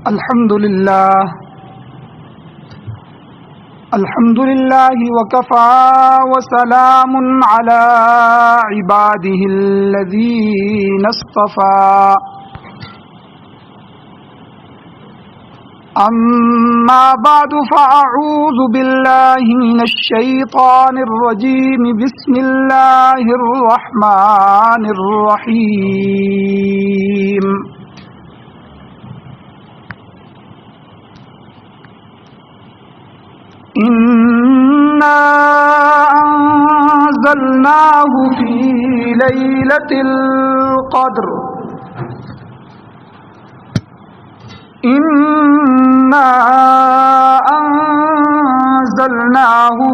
الحمد لله وكفى وسلام على عباده الذين اصطفى أما بعد فأعوذ بالله من الشيطان الرجيم بسم الله الرحمن الرحيم إنا أنزلناه في ليلة القدر إنا أنزلناه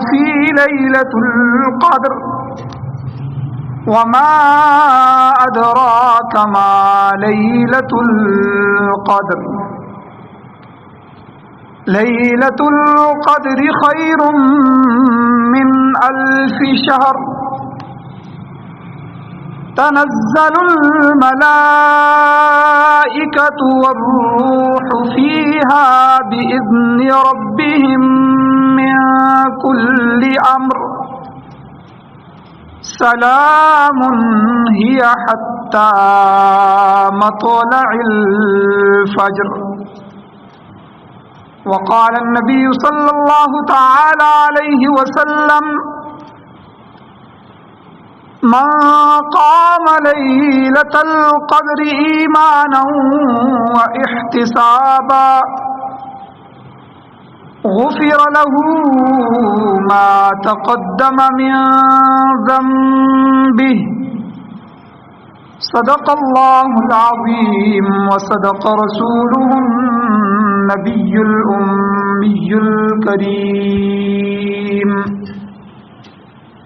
في ليلة القدر وما أدراك ما ليلة القدر ليلة القدر خير من 1000 شهر تنزل الملائكة والروح فيها بإذن ربهم من كل أمر سلام هي حتى مطلع الفجر. وقال النبي صلى الله تعالى عليه وسلم من قام ليلة القدر إيمانا واحتسابا غفر له ما تقدم من ذنبه صدق الله العظيم وصدق رسوله النبي الأمي الكريم.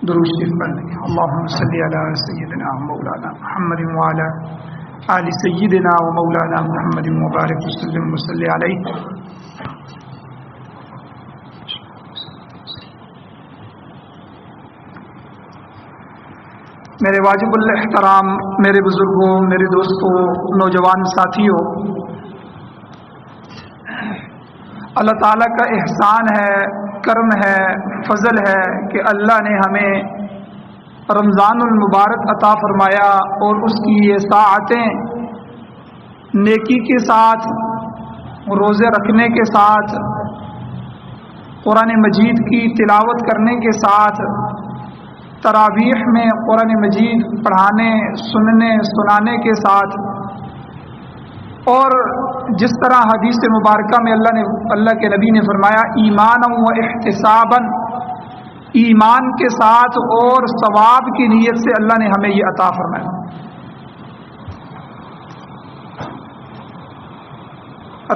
درود شریف پڑھیں گے. اللهم صل على سيدنا ومولانا محمد وعلى آل سيدنا ومولانا محمد وبارك وسلم وصل عليه. میرے واجب الاحترام میرے بزرگوں، میرے دوستوں، نوجوان ساتھیوں، اللہ تعالیٰ کا احسان ہے، کرم ہے، فضل ہے کہ اللہ نے ہمیں رمضان المبارک عطا فرمایا اور اس کی یہ ساعتیں نیکی کے ساتھ، روزے رکھنے کے ساتھ، قرآن مجید کی تلاوت کرنے کے ساتھ، تراویح میں قرآن مجید پڑھانے، سننے، سنانے کے ساتھ، اور جس طرح حدیث مبارکہ میں اللہ کے نبی نے فرمایا ایمانا و احتسابا، ایمان کے ساتھ اور ثواب کی نیت سے اللہ نے ہمیں یہ عطا فرمایا.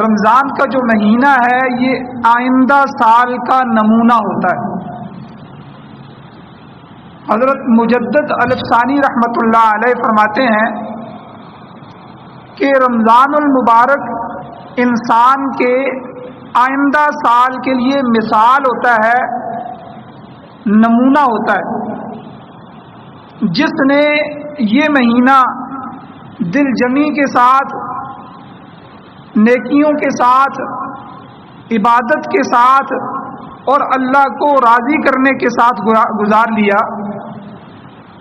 رمضان کا جو مہینہ ہے یہ آئندہ سال کا نمونہ ہوتا ہے. حضرت مجدد الفسانی رحمۃ اللہ علیہ فرماتے ہیں کہ رمضان المبارک انسان کے آئندہ سال کے لیے مثال ہوتا ہے، نمونہ ہوتا ہے. جس نے یہ مہینہ دل جمی کے ساتھ، نیکیوں کے ساتھ، عبادت کے ساتھ اور اللہ کو راضی کرنے کے ساتھ گزار لیا،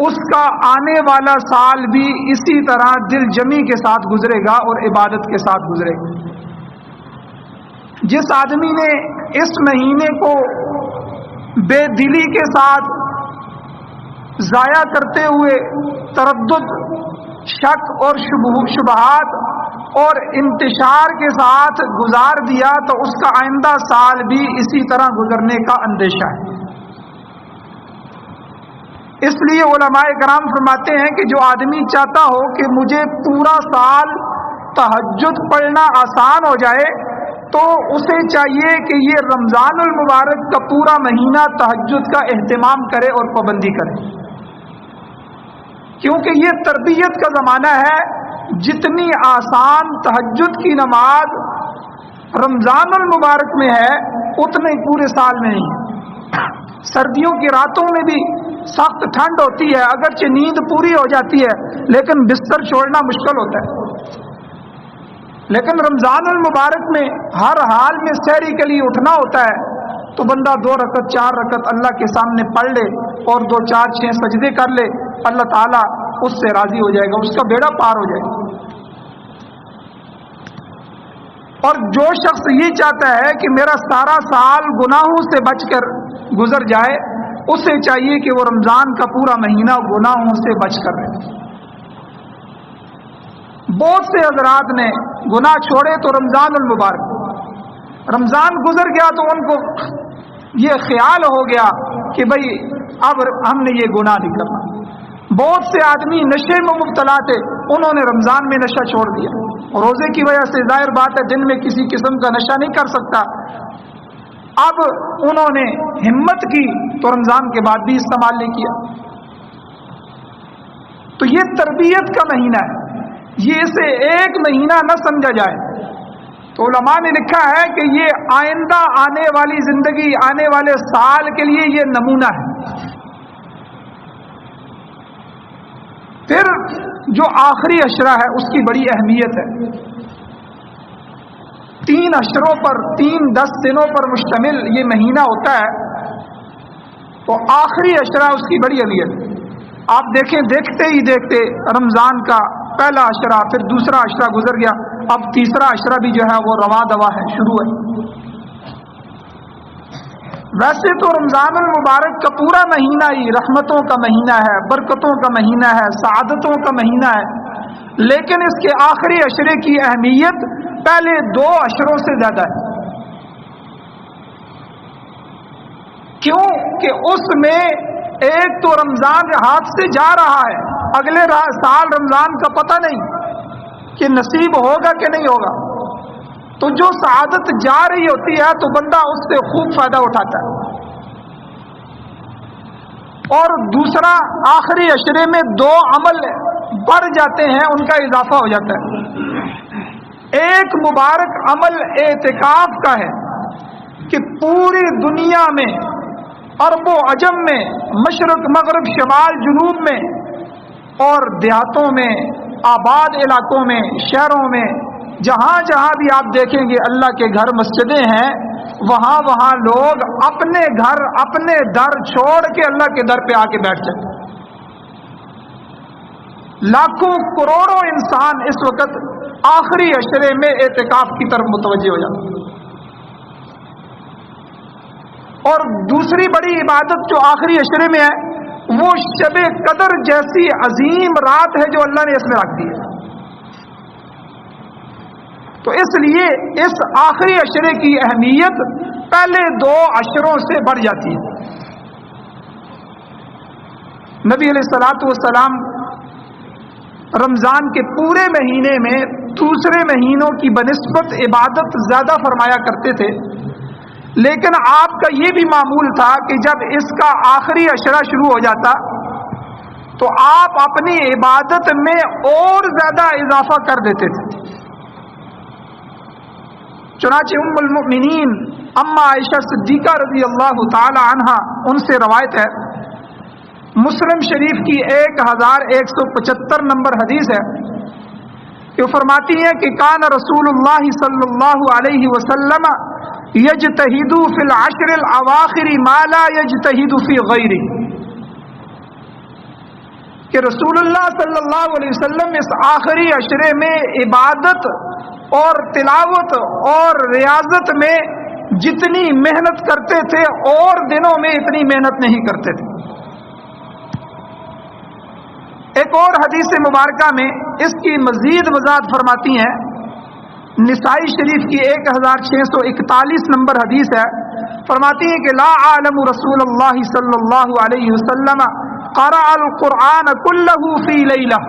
اس کا آنے والا سال بھی اسی طرح دل جمی کے ساتھ گزرے گا اور عبادت کے ساتھ گزرے گا. جس آدمی نے اس مہینے کو بے دلی کے ساتھ ضائع کرتے ہوئے تردد، شک اور شبہات اور انتشار کے ساتھ گزار دیا تو اس کا آئندہ سال بھی اسی طرح گزرنے کا اندیشہ ہے. اس لیے علماء کرام فرماتے ہیں کہ جو آدمی چاہتا ہو کہ مجھے پورا سال تہجد پڑھنا آسان ہو جائے تو اسے چاہیے کہ یہ رمضان المبارک کا پورا مہینہ تہجد کا اہتمام کرے اور پابندی کرے، کیونکہ یہ تربیت کا زمانہ ہے. جتنی آسان تہجد کی نماز رمضان المبارک میں ہے اتنے پورے سال میں نہیں. سردیوں کی راتوں میں بھی سخت ٹھنڈ ہوتی ہے، اگرچہ نیند پوری ہو جاتی ہے لیکن بستر چھوڑنا مشکل ہوتا ہے. لیکن رمضان المبارک میں ہر حال میں سحری کے لیے اٹھنا ہوتا ہے، تو بندہ 2 رکعت 4 رکعت اللہ کے سامنے پڑھ لے اور 2 4 6 سجدے کر لے، اللہ تعالیٰ اس سے راضی ہو جائے گا، اس کا بیڑا پار ہو جائے گا۔ اور جو شخص یہ چاہتا ہے کہ میرا سارا سال گناہوں سے بچ کر گزر جائے، اسے چاہیے کہ وہ رمضان کا پورا مہینہ گناہوں سے بچ کر رہے۔ بہت سے حضرات نے گناہ چھوڑے تو رمضان المبارک، رمضان گزر گیا تو ان کو یہ خیال ہو گیا کہ بھئی اب ہم نے یہ گناہ نہیں کرنا۔ بہت سے آدمی نشے میں مبتلا تھے، انہوں نے رمضان میں نشہ چھوڑ دیا، روزے کی وجہ سے ظاہر بات ہے دن میں کسی قسم کا نشہ نہیں کر سکتا۔ اب انہوں نے ہمت کی تو رمضان کے بعد بھی استعمال نہیں کیا۔ تو یہ تربیت کا مہینہ ہے، یہ اسے ایک مہینہ نہ سمجھا جائے۔ تو علماء نے لکھا ہے کہ یہ آئندہ آنے والی زندگی، آنے والے سال کے لیے یہ نمونہ ہے۔ پھر جو آخری عشرہ ہے اس کی بڑی اہمیت ہے۔ 3 عشروں پر، 10 دنوں پر مشتمل یہ مہینہ ہوتا ہے، تو آخری عشرہ اس کی بڑی اہمیت ہے۔ آپ دیکھیں، دیکھتے ہی دیکھتے رمضان کا پہلا عشرہ، پھر دوسرا عشرہ گزر گیا، اب تیسرا عشرہ بھی جو ہے وہ رواں دوا ہے، شروع ہے۔ ویسے تو رمضان المبارک کا پورا مہینہ ہی رحمتوں کا مہینہ ہے، برکتوں کا مہینہ ہے، سعادتوں کا مہینہ ہے، لیکن اس کے آخری عشرے کی اہمیت پہلے 2 عشروں سے زیادہ ہے۔ کیوں کہ اس میں ایک تو رمضان ہاتھ سے جا رہا ہے، اگلے سال رمضان کا پتہ نہیں کہ نصیب ہوگا کہ نہیں ہوگا، تو جو سعادت جا رہی ہوتی ہے تو بندہ اس سے خوب فائدہ اٹھاتا ہے۔ اور دوسرا، آخری عشرے میں 2 عمل بڑھ جاتے ہیں، ان کا اضافہ ہو جاتا ہے۔ ایک مبارک عمل اعتکاف کا ہے کہ پوری دنیا میں، عرب و عجم میں، مشرق مغرب شمال جنوب میں اور دیہاتوں میں، آباد علاقوں میں، شہروں میں، جہاں جہاں بھی آپ دیکھیں گے اللہ کے گھر مسجدیں ہیں، وہاں وہاں لوگ اپنے گھر، اپنے در چھوڑ کے اللہ کے در پہ آ کے بیٹھ جاتے ہیں۔ لاکھوں کروڑوں انسان اس وقت آخری عشرے میں اعتکاف کی طرف متوجہ ہو جاتے ہیں۔ اور دوسری بڑی عبادت جو آخری عشرے میں ہے، وہ شب قدر جیسی عظیم رات ہے جو اللہ نے اس میں رکھ دی ہے۔ تو اس لیے اس آخری عشرے کی اہمیت پہلے 2 عشروں سے بڑھ جاتی ہے۔ نبی علیہ الصلوۃ والسلام رمضان کے پورے مہینے میں دوسرے مہینوں کی بنسبت عبادت زیادہ فرمایا کرتے تھے، لیکن آپ کا یہ بھی معمول تھا کہ جب اس کا آخری عشرہ شروع ہو جاتا تو آپ اپنی عبادت میں اور زیادہ اضافہ کر دیتے تھے۔ چنانچہ ام المؤمنین اما عائشہ صدیقہ رضی اللہ تعالی عنہا، ان سے روایت ہے، مسلم شریف کی 1175 نمبر حدیث ہے، کہ فرماتی ہیں کہ کان رسول اللہ صلی اللہ علیہ وسلم یجتہد فی العشر الاواخر ما لا یجتہد فی غیرہ، کہ رسول اللہ صلی اللہ علیہ وسلم اس آخری عشرے میں عبادت اور تلاوت اور ریاضت میں جتنی محنت کرتے تھے اور دنوں میں اتنی محنت نہیں کرتے تھے۔ ایک اور حدیث مبارکہ میں اس کی مزید وضاحت فرماتی ہیں، نسائی شریف کی 1641 نمبر حدیث ہے، فرماتی ہیں کہ لا عالم رسول اللہ صلی اللہ علیہ وسلم قرأ القرآن کلہ فی لیلہ،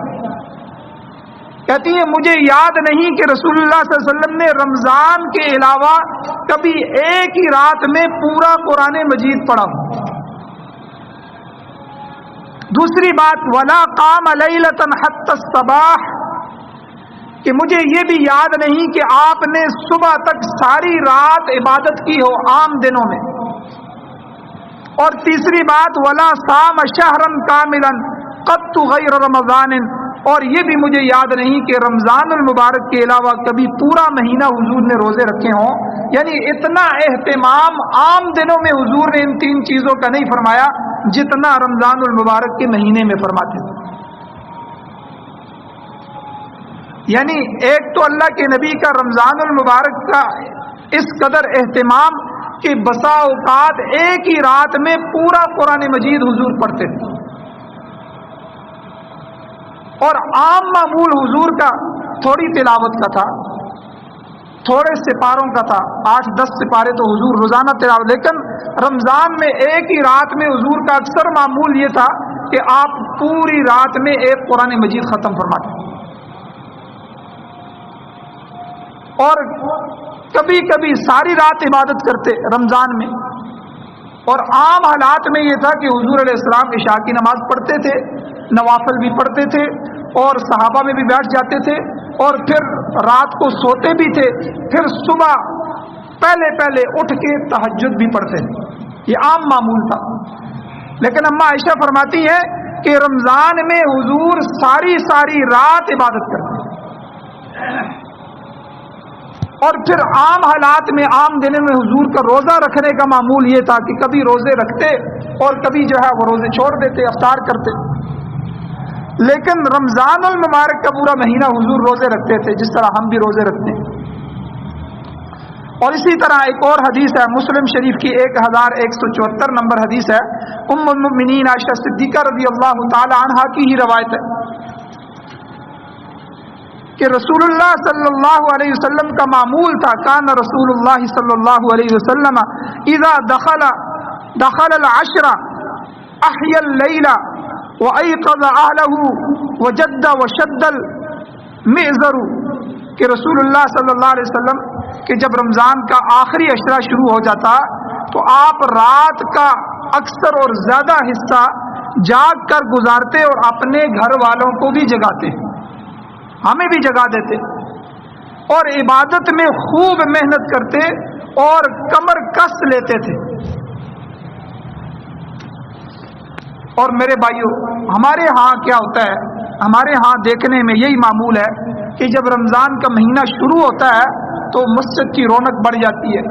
کہتی ہیں مجھے یاد نہیں کہ رسول اللہ صلی اللہ علیہ وسلم نے رمضان کے علاوہ کبھی ایک ہی رات میں پورا قرآن مجید پڑھا۔ دوسری بات، ولا قام لیلۃ حتی الصباح، کہ مجھے یہ بھی یاد نہیں کہ آپ نے صبح تک ساری رات عبادت کی ہو عام دنوں میں۔ اور تیسری بات، ولا صام شہرا کاملا قط غیر رمضان، اور یہ بھی مجھے یاد نہیں کہ رمضان المبارک کے علاوہ کبھی پورا مہینہ حضور نے روزے رکھے ہوں. یعنی اتنا اہتمام عام دنوں میں حضور نے ان تین چیزوں کا نہیں فرمایا جتنا رمضان المبارک کے مہینے میں فرماتے ہیں. یعنی ایک تو اللہ کے نبی کا رمضان المبارک کا اس قدر اہتمام کہ بسا اوقات ایک ہی رات میں پورا قرآن مجید حضور پڑھتے تھے. اور عام معمول حضور کا تھوڑی تلاوت کا تھا، تھوڑے سپاروں کا تھا، 8-10 سپارے تو حضور روزانہ تلاوت. لیکن رمضان میں ایک ہی رات میں حضور کا اکثر معمول یہ تھا کہ آپ پوری رات میں ایک قرآن مجید ختم فرماتے. اور کبھی کبھی ساری رات عبادت کرتے رمضان میں. اور عام حالات میں یہ تھا کہ حضور علیہ السلام عشاء کی نماز پڑھتے تھے، نوافل بھی پڑھتے تھے، اور صحابہ میں بھی بیٹھ جاتے تھے، اور پھر رات کو سوتے بھی تھے، پھر صبح پہلے اٹھ کے تہجد بھی پڑھتے تھے. یہ عام معمول تھا. لیکن اما عائشہ فرماتی ہے کہ رمضان میں حضور ساری رات عبادت کرتے. اور پھر عام حالات میں عام دنوں میں حضور کا روزہ رکھنے کا معمول یہ تھا کہ کبھی روزے رکھتے اور کبھی جو ہے وہ روزے چھوڑ دیتے، افطار کرتے. لیکن رمضان المبارک کا پورا مہینہ حضور روزے رکھتے تھے جس طرح ہم بھی روزے رکھتے ہیں. اور اسی طرح ایک اور حدیث ہے مسلم شریف کی 1174 نمبر حدیث ہے، ام المؤمنین عائشہ صدیقہ رضی اللہ تعالی عنہا کی ہی روایت ہے کہ رسول اللہ صلی اللہ علیہ وسلم کا معمول تھا، کان رسول اللہ صلی اللہ علیہ وسلم اذا دخل العشر احیا اللیل وایقظ اہلہ وجد وشد المئزر، کہ رسول اللہ صلی اللہ علیہ وسلم کہ جب رمضان کا آخری عشرہ شروع ہو جاتا تو آپ رات کا اکثر اور زیادہ حصہ جاگ کر گزارتے اور اپنے گھر والوں کو بھی جگاتے، ہمیں بھی جگا دیتے، اور عبادت میں خوب محنت کرتے اور کمر کس لیتے تھے. اور میرے بھائیوں، ہمارے ہاں کیا ہوتا ہے، ہمارے ہاں دیکھنے میں یہی معمول ہے کہ جب رمضان کا مہینہ شروع ہوتا ہے تو مسجد کی رونق بڑھ جاتی ہے،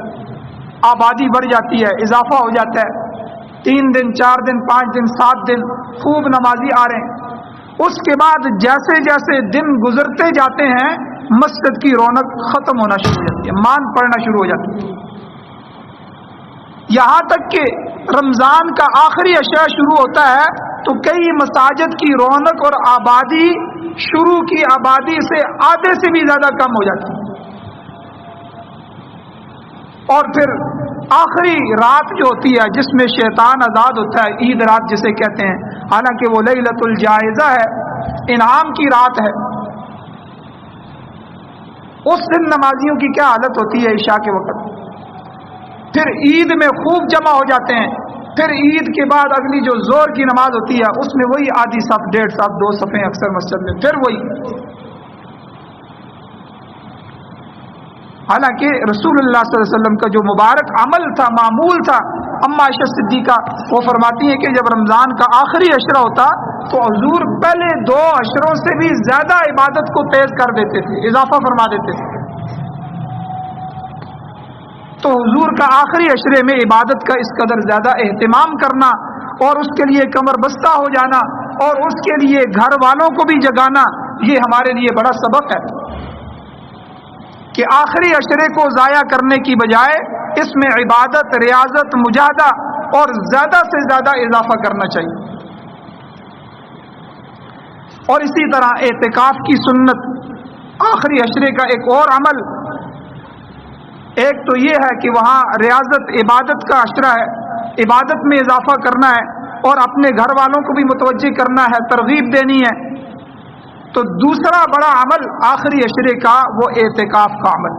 آبادی بڑھ جاتی ہے، اضافہ ہو جاتا ہے. 3 دن 4 دن 5 دن 7 دن خوب نمازی آ رہے ہیں. اس کے بعد جیسے جیسے دن گزرتے جاتے ہیں مسجد کی رونق ختم ہونا شروع ہو جاتی ہے، مان پڑنا شروع ہو جاتی ہے. یہاں تک کہ رمضان کا آخری عشرہ شروع ہوتا ہے تو کئی مساجد کی رونق اور آبادی شروع کی آبادی سے آدھے سے بھی زیادہ کم ہو جاتی ہے. اور پھر آخری رات جو ہوتی ہے جس میں شیطان آزاد ہوتا ہے، عید رات جسے کہتے ہیں، حالانکہ وہ لیلۃ الجائزہ ہے، انعام کی رات ہے. اس دن نمازیوں کی کیا حالت ہوتی ہے عشاء کے وقت. پھر عید میں خوب جمع ہو جاتے ہیں. پھر عید کے بعد اگلی جو زور کی نماز ہوتی ہے اس میں وہی آدھی صف 1.5 صف 2 صفیں اکثر مسجد میں، پھر وہی. حالانکہ رسول اللہ صلی اللہ علیہ وسلم کا جو مبارک عمل تھا، معمول تھا، اما عائشہ صدیقہ وہ فرماتی ہے کہ جب رمضان کا آخری عشرہ ہوتا تو حضور پہلے 2 عشروں سے بھی زیادہ عبادت کو تیز کر دیتے تھے، اضافہ فرما دیتے تھے. تو حضور کا آخری عشرے میں عبادت کا اس قدر زیادہ اہتمام کرنا اور اس کے لیے کمر بستہ ہو جانا اور اس کے لیے گھر والوں کو بھی جگانا، یہ ہمارے لیے بڑا سبق ہے کہ آخری عشرے کو ضائع کرنے کی بجائے اس میں عبادت، ریاضت، مجاہدہ اور زیادہ سے زیادہ اضافہ کرنا چاہیے. اور اسی طرح اعتکاف کی سنت، آخری عشرے کا ایک اور عمل، ایک تو یہ ہے کہ وہاں ریاضت، عبادت کا عشرہ ہے، عبادت میں اضافہ کرنا ہے اور اپنے گھر والوں کو بھی متوجہ کرنا ہے، ترغیب دینی ہے. تو دوسرا بڑا عمل آخری عشرے کا وہ اعتکاف کا عمل.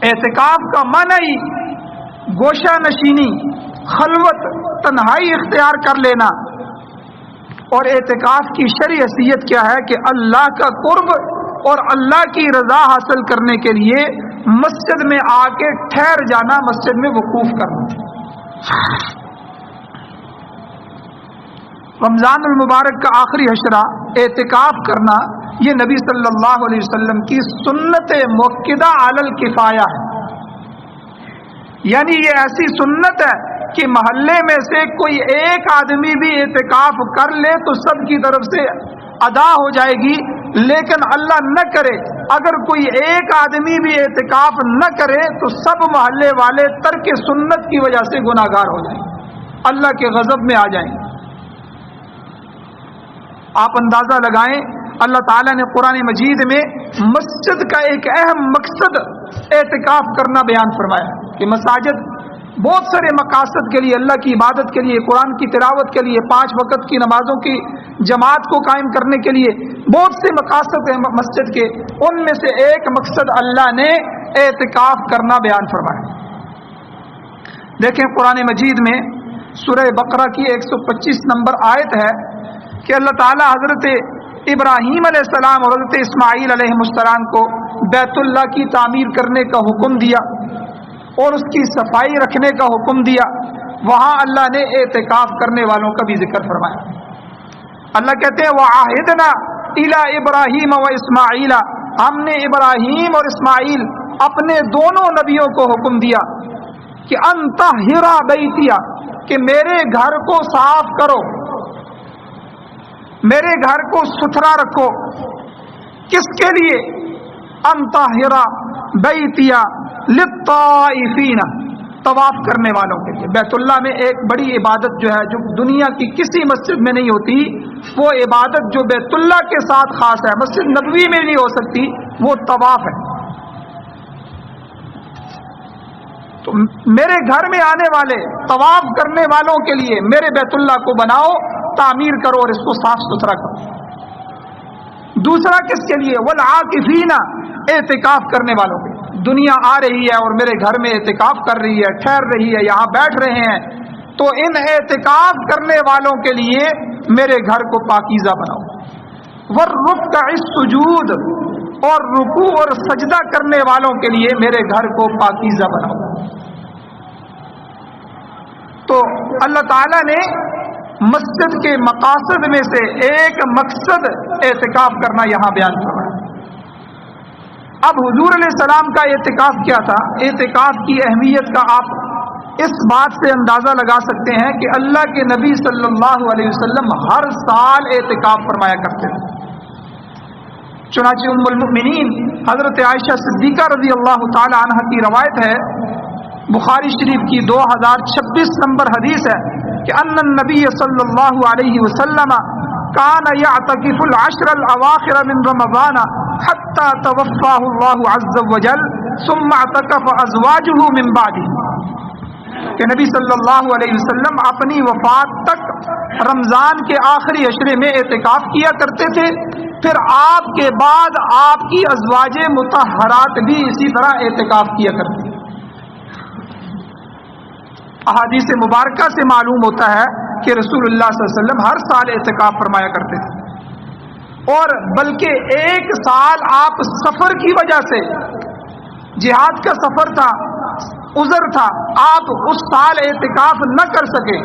اعتکاف کا معنی ہی گوشہ نشینی، خلوت، تنہائی اختیار کر لینا. اور اعتکاف کی شرعی حیثیت کیا ہے کہ اللہ کا قرب اور اللہ کی رضا حاصل کرنے کے لیے مسجد میں آ کے ٹھہر جانا، مسجد میں وقوف کرنا. رمضان المبارک کا آخری عشرہ اعتکاف کرنا یہ نبی صلی اللہ علیہ وسلم کی سنت مؤکدہ علی الکفایہ ہے، یعنی یہ ایسی سنت ہے کہ محلے میں سے کوئی ایک آدمی بھی اعتکاف کر لے تو سب کی طرف سے ادا ہو جائے گی، لیکن اللہ نہ کرے اگر کوئی ایک آدمی بھی اعتکاف نہ کرے تو سب محلے والے ترک سنت کی وجہ سے گناہگار ہو جائیں، اللہ کے غضب میں آ جائیں۔ آپ اندازہ لگائیں، اللہ تعالیٰ نے قرآن مجید میں مسجد کا ایک اہم مقصد اعتکاف کرنا بیان فرمایا کہ مساجد بہت سارے مقاصد کے لیے، اللہ کی عبادت کے لیے، قرآن کی تلاوت کے لیے، 5 وقت کی نمازوں کی جماعت کو قائم کرنے کے لیے بہت سے مقاصد ہیں مسجد کے، ان میں سے ایک مقصد اللہ نے اعتکاف کرنا بیان فرمایا۔ دیکھیں قرآن مجید میں سورہ بقرہ کی 125 نمبر آیت ہے کہ اللہ تعالیٰ حضرت ابراہیم علیہ السلام اور حضرت اسماعیل علیہ السلام کو بیت اللہ کی تعمیر کرنے کا حکم دیا اور اس کی صفائی رکھنے کا حکم دیا۔ وہاں اللہ نے اعتکاف کرنے والوں کا بھی ذکر فرمایا۔ اللہ کہتے ہیں وَعَهِدْنَا إِلَىٰ إِبْرَاهِيمَ وَإِسْمَاعِيلَ، ہم نے ابراہیم اور اسماعیل اپنے دونوں نبیوں کو حکم دیا کہ أَن طَهِّرَ بَيْتِيَ، کہ میرے گھر کو صاف کرو، میرے گھر کو ستھرا رکھو۔ کس کے لیے؟ ان طاہر بیتیا للطائفین، طواف کرنے والوں کے لیے۔ بیت اللہ میں ایک بڑی عبادت جو ہے جو دنیا کی کسی مسجد میں نہیں ہوتی، وہ عبادت جو بیت اللہ کے ساتھ خاص ہے، مسجد نبوی میں نہیں ہو سکتی، وہ طواف ہے۔ تو میرے گھر میں آنے والے طواف کرنے والوں کے لیے میرے بیت اللہ کو بناؤ، تعمیر کرو اور اس کو صاف ستھرا کرو۔ دوسرا کس کے لیے؟ والعاکفین، اعتکاف کرنے والوں کے۔ دنیا آ رہی ہے اور میرے گھر میں اعتکاف کر رہی ہے، ٹھہر رہی ہے، یہاں بیٹھ رہے ہیں، تو ان اعتکاف کرنے والوں کے لیے میرے گھر کو پاکیزہ بناؤ۔ والرکع السجود، اور رکوع اور سجدہ کرنے والوں کے لیے میرے گھر کو پاکیزہ بناؤ۔ تو اللہ تعالیٰ نے مسجد کے مقاصد میں سے ایک مقصد اعتکاف کرنا یہاں بیان کر رہا ہے۔ اب حضور علیہ السلام کا اعتکاف کیا تھا؟ اعتکاف کی اہمیت کا آپ اس بات سے اندازہ لگا سکتے ہیں کہ اللہ کے نبی صلی اللہ علیہ وسلم ہر سال اعتکاف فرمایا کرتے تھے۔ چنانچہ ام المؤمنین حضرت عائشہ صدیقہ رضی اللہ تعالی عنہ کی روایت ہے، بخاری شریف کی 2026 نمبر حدیث ہے کہ ان النبی صلی اللہ علیہ وسلم کان یعتکف العشر الاواخر من رمضان حتی توفاہ اللہ عز وجل ثم اعتکف ازواجہ من بعدہ، کہ نبی صلی اللہ علیہ وسلم اپنی وفات تک رمضان کے آخری عشرے میں اعتکاف کیا کرتے تھے، پھر آپ کے بعد آپ کی ازواج مطہرات بھی اسی طرح اعتکاف کیا کرتے تھے۔ احادیث مبارکہ سے معلوم ہوتا ہے کہ رسول اللہ صلی اللہ علیہ وسلم ہر سال اعتکاف فرمایا کرتے تھے، اور بلکہ ایک سال آپ سفر کی وجہ سے، جہاد کا سفر تھا، عذر تھا، آپ اس سال اعتکاف نہ کر سکے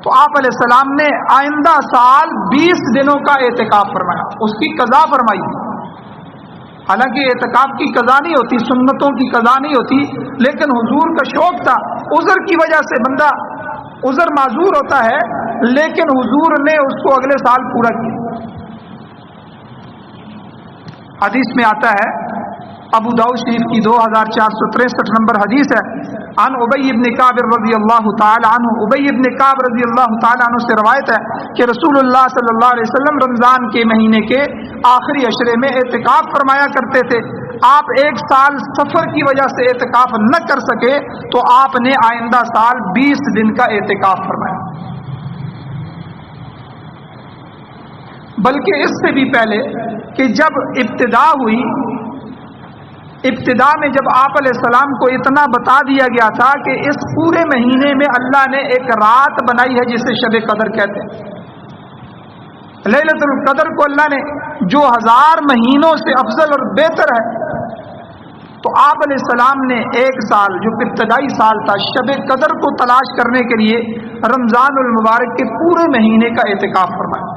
تو آپ علیہ السلام نے آئندہ سال 20 دنوں کا اعتکاف فرمایا، اس کی قضا فرمائی۔ حالانکہ اعتکاف کی قضا نہیں ہوتی، سنتوں کی قضا نہیں ہوتی، لیکن حضور کا شوق تھا، عذر کی وجہ سے بندہ عذر معذور ہوتا ہے، لیکن حضور نے اس کو اگلے سال پورا کیا۔ حدیث میں آتا ہے، ابو داؤد شریف کی 2463 نمبر حدیث ہے، عن ابی بن کعب رضی اللہ تعالی عنہ، ابی بن کعب رضی اللہ تعالی عنہ سے روایت ہے کہ رسول اللہ صلی اللہ علیہ وسلم رمضان کے مہینے کے آخری عشرے میں اعتکاف فرمایا کرتے تھے۔ آپ ایک سال سفر کی وجہ سے اعتکاف نہ کر سکے تو آپ نے آئندہ سال 20 دن کا اعتکاف فرمایا۔ بلکہ اس سے بھی پہلے کہ جب ابتدا ہوئی، ابتدا میں جب آپ علیہ السلام کو اتنا بتا دیا گیا تھا کہ اس پورے مہینے میں اللہ نے ایک رات بنائی ہے جسے شب قدر کہتے ہیں، لیلۃ القدر کو اللہ نے جو 1000 مہینوں سے افضل اور بہتر ہے، تو آپ علیہ السلام نے ایک سال جو ابتدائی سال تھا شب قدر کو تلاش کرنے کے لیے رمضان المبارک کے پورے مہینے کا اعتکاف فرمایا۔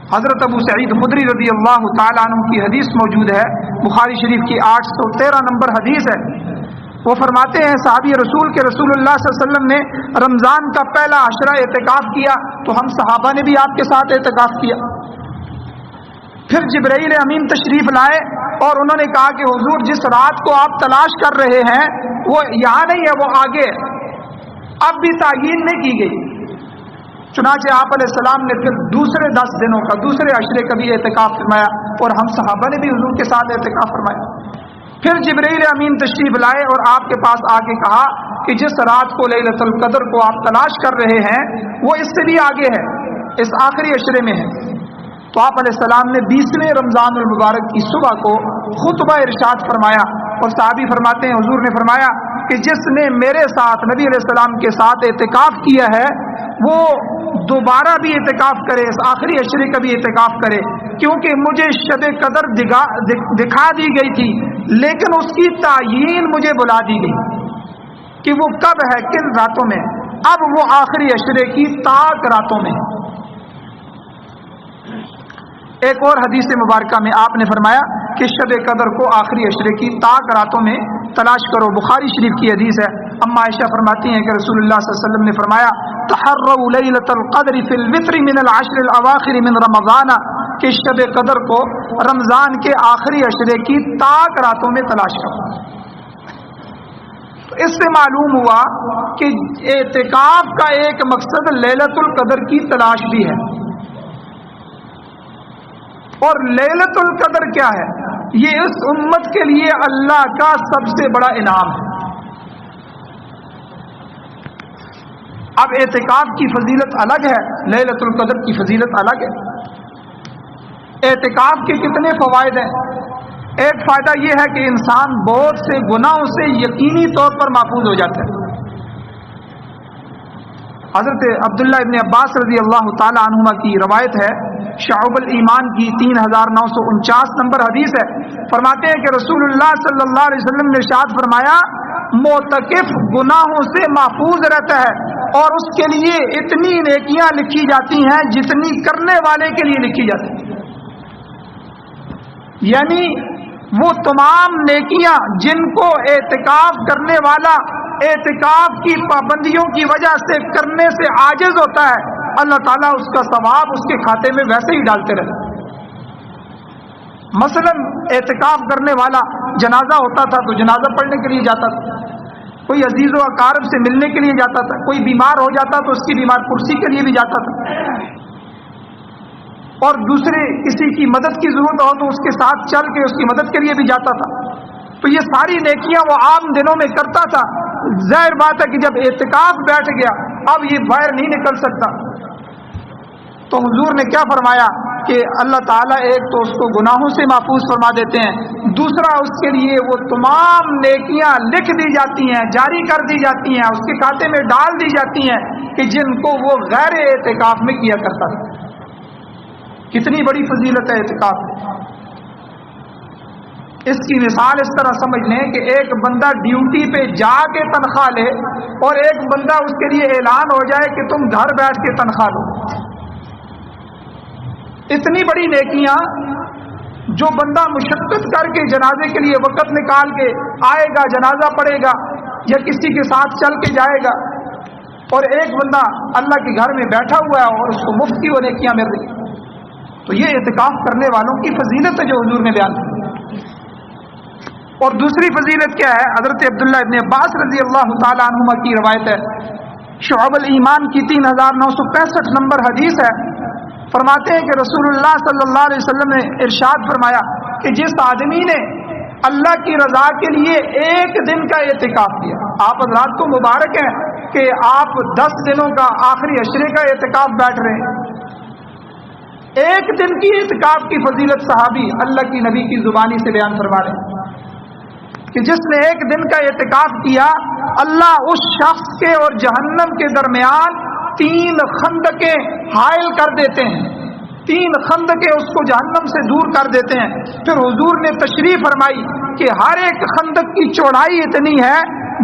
حضرت ابو سعید خدری رضی اللہ تعالیٰ عنہ کی حدیث موجود ہے، بخاری شریف کی 813 نمبر حدیث ہے۔ وہ فرماتے ہیں صحابی رسول کے رسول اللہ صلی اللہ علیہ وسلم نے رمضان کا پہلا عشرہ اعتکاف کیا تو ہم صحابہ نے بھی آپ کے ساتھ اعتکاف کیا۔ پھر جبرائیل امین تشریف لائے اور انہوں نے کہا کہ حضور جس رات کو آپ تلاش کر رہے ہیں وہ یہاں نہیں ہے، وہ آگے ہے۔ اب بھی تعیین نہیں کی گئی۔ چنانچہ آپ علیہ السلام نے پھر دوسرے 10 دنوں کا، دوسرے عشرے کا بھی اعتکاف فرمایا اور ہم صحابہ نے بھی حضور کے ساتھ اعتکاف فرمایا۔ پھر جبرائیل امین تشریف لائے اور آپ کے پاس آ کے کہا کہ جس رات کو لیلۃ القدر کو آپ تلاش کر رہے ہیں وہ اس سے بھی آگے ہے، اس آخری عشرے میں ہے۔ تو آپ علیہ السلام نے 20ویں رمضان المبارک کی صبح کو خطبہ ارشاد فرمایا اور صحابی فرماتے ہیں حضور نے فرمایا کہ جس نے میرے ساتھ، نبی علیہ السلام کے ساتھ اعتکاف کیا ہے وہ دوبارہ بھی اعتکاف کرے، اس آخری عشرے کا بھی اعتکاف کرے، کیونکہ مجھے شب قدر دکھا دی گئی تھی لیکن اس کی تعیین مجھے بلا دی گئی کہ وہ کب ہے، کن راتوں میں۔ اب وہ آخری عشرے کی تاک راتوں میں۔ ایک اور حدیث مبارکہ میں آپ نے فرمایا کہ شب قدر کو آخری عشرے کی تاک راتوں میں تلاش کرو، بخاری شریف کی حدیث ہے۔ اما عائشہ فرماتی ہیں کہ رسول اللہ صلی اللہ علیہ وسلم نے فرمایا تحروا لیلۃ القدر فی الوتر من العشر الاواخر من رمضان، کہ شب قدر کو رمضان کے آخری عشرے کی تاک راتوں میں تلاش کرو۔ تو اس سے معلوم ہوا کہ اعتکاف کا ایک مقصد لیلۃ القدر کی تلاش بھی ہے۔ اور لیلۃ القدر کیا ہے؟ یہ اس امت کے لیے اللہ کا سب سے بڑا انعام ہے۔ اب اعتکاف کی فضیلت الگ ہے، لیلۃ القدر کی فضیلت الگ ہے۔ اعتکاف کے کتنے فوائد ہیں؟ ایک فائدہ یہ ہے کہ انسان بہت سے گناہوں سے یقینی طور پر محفوظ ہو جاتا ہے۔ حضرت عبداللہ ابن عباس رضی اللہ تعالی عنہما کی روایت ہے، شعب الایمان کی 3949 نمبر حدیث ہے۔ فرماتے ہیں کہ رسول اللہ صلی اللہ علیہ وسلم نے ارشاد فرمایا معتکف گناہوں سے محفوظ رہتا ہے اور اس کے لیے اتنی نیکیاں لکھی جاتی ہیں جتنی کرنے والے کے لیے لکھی جاتی ہیں۔ یعنی وہ تمام نیکیاں جن کو اعتکاف کرنے والا اعتکاف کی پابندیوں کی وجہ سے کرنے سے عاجز ہوتا ہے، اللہ تعالیٰ اس کا ثواب اس کے کھاتے میں ویسے ہی ڈالتے رہتے۔ مثلا اعتکاف کرنے والا جنازہ ہوتا تھا تو جنازہ پڑھنے کے لیے جاتا تھا، کوئی عزیز و اقارب سے ملنے کے لیے جاتا تھا، کوئی بیمار ہو جاتا تو اس کی بیمار پرسی کے لیے بھی جاتا تھا، اور دوسرے کسی کی مدد کی ضرورت ہو تو اس کے ساتھ چل کے اس کی مدد کے لیے بھی جاتا تھا۔ تو یہ ساری نیکیاں وہ عام دنوں میں کرتا تھا۔ ظاہر بات ہے کہ جب اعتکاف بیٹھ گیا اب یہ باہر نہیں نکل سکتا، تو حضور نے کیا فرمایا کہ اللہ تعالیٰ ایک تو اس کو گناہوں سے محفوظ فرما دیتے ہیں، دوسرا اس کے لیے وہ تمام نیکیاں لکھ دی جاتی ہیں، جاری کر دی جاتی ہیں، اس کے کھاتے میں ڈال دی جاتی ہیں کہ جن کو وہ غیر اعتکاف میں کیا کرتا تھا۔ کتنی بڑی فضیلت ہے اعتکاف۔ اس کی مثال اس طرح سمجھ لیں کہ ایک بندہ ڈیوٹی پہ جا کے تنخواہ لے اور ایک بندہ اس کے لیے اعلان ہو جائے کہ تم گھر بیٹھ کے تنخواہ لو۔ اتنی بڑی نیکیاں جو بندہ مشقت کر کے جنازے کے لیے وقت نکال کے آئے گا، جنازہ پڑھے گا یا کسی کے ساتھ چل کے جائے گا، اور ایک بندہ اللہ کے گھر میں بیٹھا ہوا ہے اور اس کو مفت کی وہ نیکیاں مل رہی ہیں۔ تو یہ اعتکاف کرنے والوں کی فضیلت ہے جو حضور نے بیان کی۔ اور دوسری فضیلت کیا ہے؟ حضرت عبداللہ ابن عباس رضی اللہ تعالی عنہما کی روایت ہے، شعب الایمان کی 3965 نمبر حدیث ہے۔ فرماتے ہیں کہ رسول اللہ صلی اللہ علیہ وسلم نے ارشاد فرمایا کہ جس آدمی نے اللہ کی رضا کے لیے ایک دن کا اعتکاف کیا، آپ حضرات کو مبارک ہے کہ آپ 10 دنوں کا آخری عشرے کا اعتکاف بیٹھ رہے ہیں۔ ایک دن کی اعتکاف کی فضیلت صحابی اللہ کی نبی کی زبانی سے بیان فرما رہے ہیں کہ جس نے ایک دن کا اعتکاف کیا اللہ اس شخص کے اور جہنم کے درمیان 3 خندقیں حائل کر دیتے ہیں، 3 خندقیں اس کو جہنم سے دور کر دیتے ہیں۔ پھر حضور نے تشریح فرمائی کہ ہر ایک خندق کی چوڑائی اتنی ہے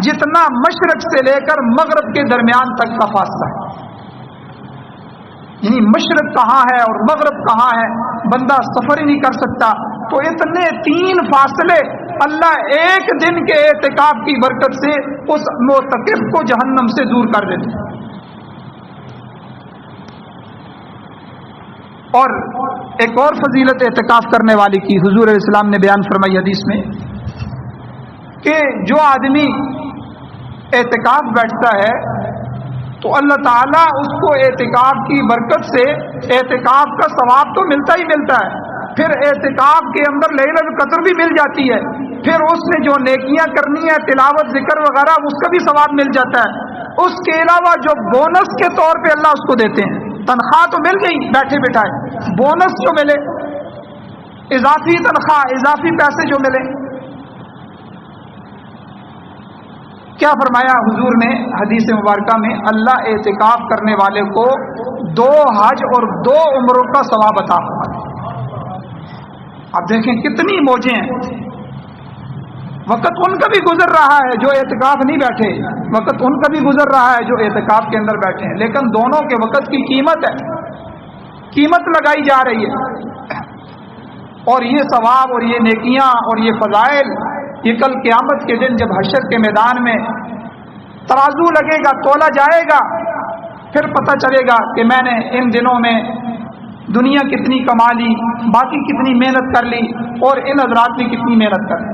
جتنا مشرق سے لے کر مغرب کے درمیان تک کا فاصلہ ہے۔ یعنی مشرق کہاں ہے اور مغرب کہاں ہے، بندہ سفر ہی نہیں کر سکتا، تو اتنے 3 فاصلے اللہ ایک دن کے اعتکاف کی برکت سے اس معتکف کو جہنم سے دور کر دیتے ہیں۔ اور ایک اور فضیلت اعتکاف کرنے والی کی حضور علیہ السلام نے بیان فرمائی حدیث میں کہ جو آدمی اعتکاف بیٹھتا ہے تو اللہ تعالیٰ اس کو اعتکاف کی برکت سے اعتکاف کا ثواب تو ملتا ہی ملتا ہے، پھر اعتکاف کے اندر لیلۃ القدر بھی مل جاتی ہے، پھر اس نے جو نیکیاں کرنی ہے تلاوت ذکر وغیرہ اس کا بھی ثواب مل جاتا ہے۔ اس کے علاوہ جو بونس کے طور پہ اللہ اس کو دیتے ہیں، تنخواہ تو مل گئی بیٹھے بٹھائے، بونس جو ملے، اضافی تنخواہ، اضافی پیسے جو ملے، کیا فرمایا حضور نے حدیث مبارکہ میں؟ اللہ اعتکاف کرنے والے کو 2 حج اور 2 عمروں کا ثواب عطا فرماتا۔ اب دیکھیں کتنی موجیں ہیں۔ وقت ان کا بھی گزر رہا ہے جو اعتکاف نہیں بیٹھے، وقت ان کا بھی گزر رہا ہے جو اعتکاف کے اندر بیٹھے ہیں، لیکن دونوں کے وقت کی قیمت ہے، قیمت لگائی جا رہی ہے، اور یہ ثواب اور یہ نیکیاں اور یہ فضائل یہ کل قیامت کے دن جب حشر کے میدان میں ترازو لگے گا، تولا جائے گا، پھر پتہ چلے گا کہ میں نے ان دنوں میں دنیا کتنی کما لی، باقی کتنی محنت کر لی، اور ان حضرات نے کتنی محنت کر لی۔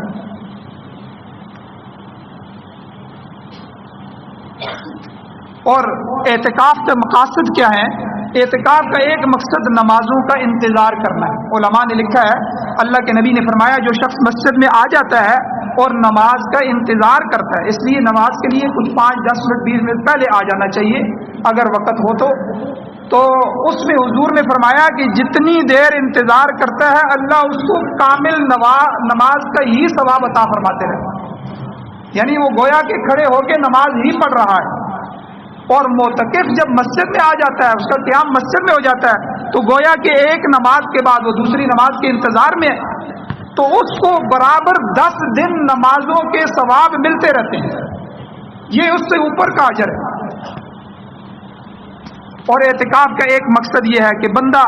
اور اعتکاف کے مقاصد کیا ہیں؟ اعتکاف کا ایک مقصد نمازوں کا انتظار کرنا ہے۔ علماء نے لکھا ہے، اللہ کے نبی نے فرمایا جو شخص مسجد میں آ جاتا ہے اور نماز کا انتظار کرتا ہے، اس لیے نماز کے لیے کچھ 5, 10 منٹ 20 منٹ پہلے آ جانا چاہیے اگر وقت ہو تو اس میں حضور نے فرمایا کہ جتنی دیر انتظار کرتا ہے اللہ اس کو کامل نماز کا ہی ثواب عطا فرماتے رہے، یعنی وہ گویا کہ کھڑے ہو کے نماز ہی پڑھ رہا ہے۔ اور معتکف جب مسجد میں آ جاتا ہے، اس کا قیام مسجد میں ہو جاتا ہے، تو گویا کہ ایک نماز کے بعد وہ دوسری نماز کے انتظار میں ہے، تو اس کو برابر 10 دن نمازوں کے ثواب ملتے رہتے ہیں، یہ اس سے اوپر کا اجر ہے۔ اور اعتکاف کا ایک مقصد یہ ہے کہ بندہ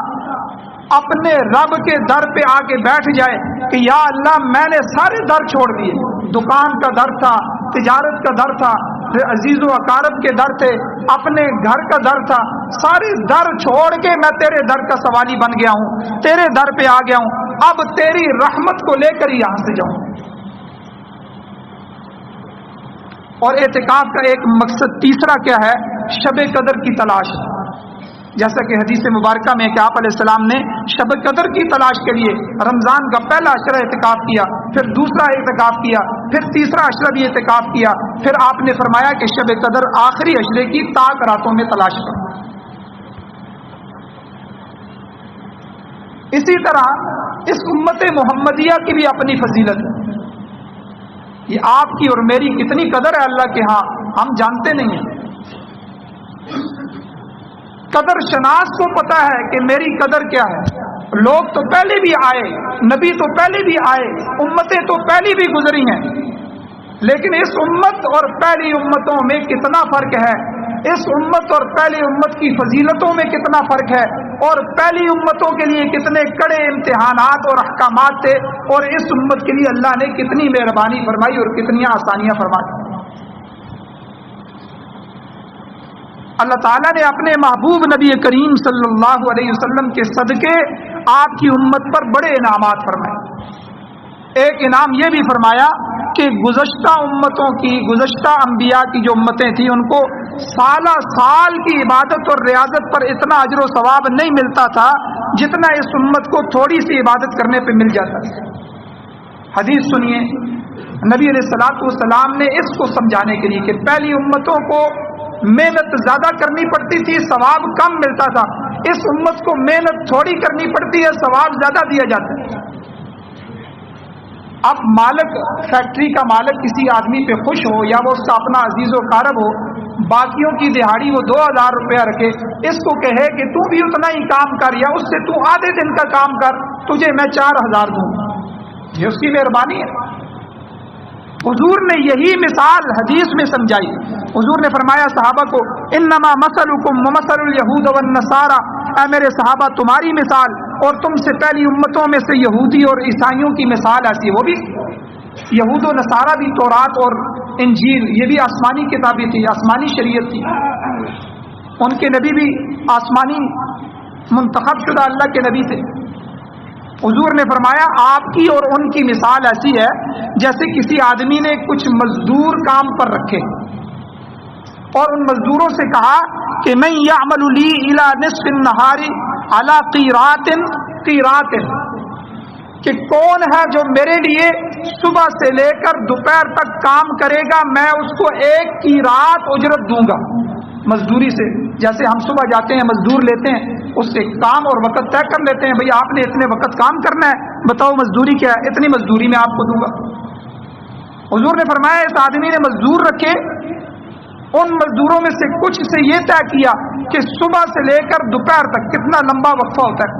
اپنے رب کے در پہ آ کے بیٹھ جائے کہ یا اللہ میں نے سارے در چھوڑ دیے، دکان کا در تھا، تجارت کا در تھا، عزیز و اقارب کے در تھے، اپنے گھر کا در تھا، سارے در چھوڑ کے میں تیرے در کا سوالی بن گیا ہوں، تیرے در پہ آ گیا ہوں، اب تیری رحمت کو لے کر ہی یہاں سے جاؤں۔ اور اعتکاف کا ایک مقصد تیسرا کیا ہے؟ شب قدر کی تلاش، جیسا کہ حدیث مبارکہ میں کہ آپ علیہ السلام نے شب قدر کی تلاش کے لیے رمضان کا پہلا عشرہ اعتکاف کیا، پھر دوسرا اعتکاف کیا، پھر تیسرا عشرہ بھی اعتکاف کیا، پھر آپ نے فرمایا کہ شب قدر آخری عشرے کی تاک راتوں میں تلاش کرو۔ اسی طرح اس امت محمدیہ کی بھی اپنی فضیلت ہے، یہ آپ کی اور میری کتنی قدر ہے اللہ کے ہاں ہم جانتے نہیں ہیں۔ قدر شناس کو پتا ہے کہ میری قدر کیا ہے، لوگ تو پہلے بھی آئے، نبی تو پہلے بھی آئے، امتیں تو پہلی بھی گزری ہیں، لیکن اس امت اور پہلی امتوں میں کتنا فرق ہے، اس امت اور پہلی امت کی فضیلتوں میں کتنا فرق ہے، اور پہلی امتوں کے لیے کتنے کڑے امتحانات اور احکامات تھے، اور اس امت کے لیے اللہ نے کتنی مہربانی فرمائی اور کتنی آسانیاں فرمائی۔ اللہ تعالیٰ نے اپنے محبوب نبی کریم صلی اللہ علیہ وسلم کے صدقے آپ کی امت پر بڑے انعامات فرمائے۔ ایک انعام یہ بھی فرمایا کہ گزشتہ امتوں کی، گزشتہ انبیاء کی جو امتیں تھیں ان کو سالہ سال کی عبادت اور ریاضت پر اتنا اجر و ثواب نہیں ملتا تھا جتنا اس امت کو تھوڑی سی عبادت کرنے پہ مل جاتا تھا۔ حدیث سنیے، نبی علیہ الصلوۃ والسلام نے اس کو سمجھانے کے لیے کہ پہلی امتوں کو محنت زیادہ کرنی پڑتی تھی، ثواب کم ملتا تھا، اس امت کو محنت تھوڑی کرنی پڑتی ہے، ثواب زیادہ دیا جاتا ہے۔ اب مالک، فیکٹری کا مالک کسی آدمی پہ خوش ہو یا وہ اس کا اپنا عزیز و قارب ہو، باقیوں کی دہاڑی وہ 2000 روپیہ رکھے، اس کو کہے کہ تو بھی اتنا ہی کام کر یا اس سے تو آدھے دن کا کام کر، تجھے میں 4000 دوں، یہ اس کی مہربانی ہے۔ حضور نے یہی مثال حدیث میں سمجھائی۔ حضور نے فرمایا صحابہ کو، انما مثلکم ومثل الیہود والنصارى اے میرے صحابہ تمہاری مثال اور تم سے پہلی امتوں میں سے یہودی اور عیسائیوں کی مثال ایسی ہے. وہ بھی یہود و نصارہ بھی تورات اور انجیل یہ بھی آسمانی کتابیں تھی, آسمانی شریعت تھی. ان کے نبی بھی آسمانی منتخب شدہ اللہ کے نبی تھے. حضور نے فرمایا آپ کی اور ان کی مثال ایسی ہے جیسے کسی آدمی نے کچھ مزدور کام پر رکھے اور ان مزدوروں سے کہا کہ من یعمل لی الی نصف النہار علی قیرات کہ کون ہے جو میرے لیے صبح سے لے کر دوپہر تک کام کرے گا, میں اس کو 1 قیرات اجرت دوں گا مزدوری سے. جیسے ہم صبح جاتے ہیں مزدور لیتے ہیں, اس سے کام اور وقت طے کر لیتے ہیں, بھئی آپ نے اتنے وقت کام کرنا ہے, بتاؤ مزدوری کیا ہے, اتنی مزدوری میں آپ کو دوں گا. حضور نے فرمایا اس آدمی نے مزدور رکھے, ان مزدوروں میں سے کچھ سے یہ طے کیا کہ صبح سے لے کر دوپہر تک کتنا لمبا وقفہ ہوتا ہے,